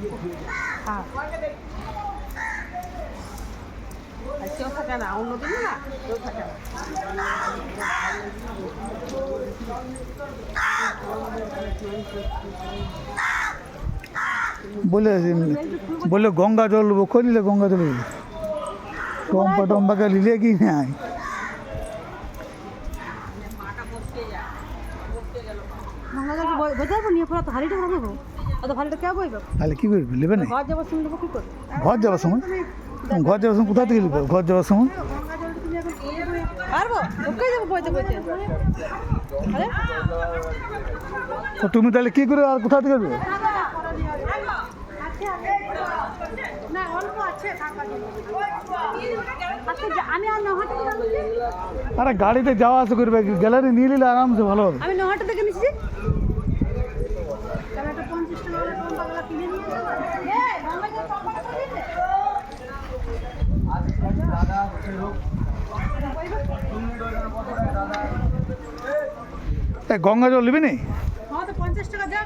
হ্যাঁ কেউ থাকে না, অন্যদিন না কেউ থাকে না। বলে গঙ্গা জল কই নিলে গঙ্গা জল টম্পা টম্পাকে নিলে কি নাই তাহলে কি করবি নেবে না ঘর যাওয়ার সময় কোথা থেকে নেবে ঘর যাওয়ার সময় তো তুমি তাহলে কি করে আর কোথা থেকে নেবে আরে গাড়িতে যাওয়া আসা করবে গ্যালারি নিয়ে নিলে আরামসে ভালো হবে আমি নহাটা থেকে নিচ্ছি গঙ্গা জল নেবে নি 50 টাকা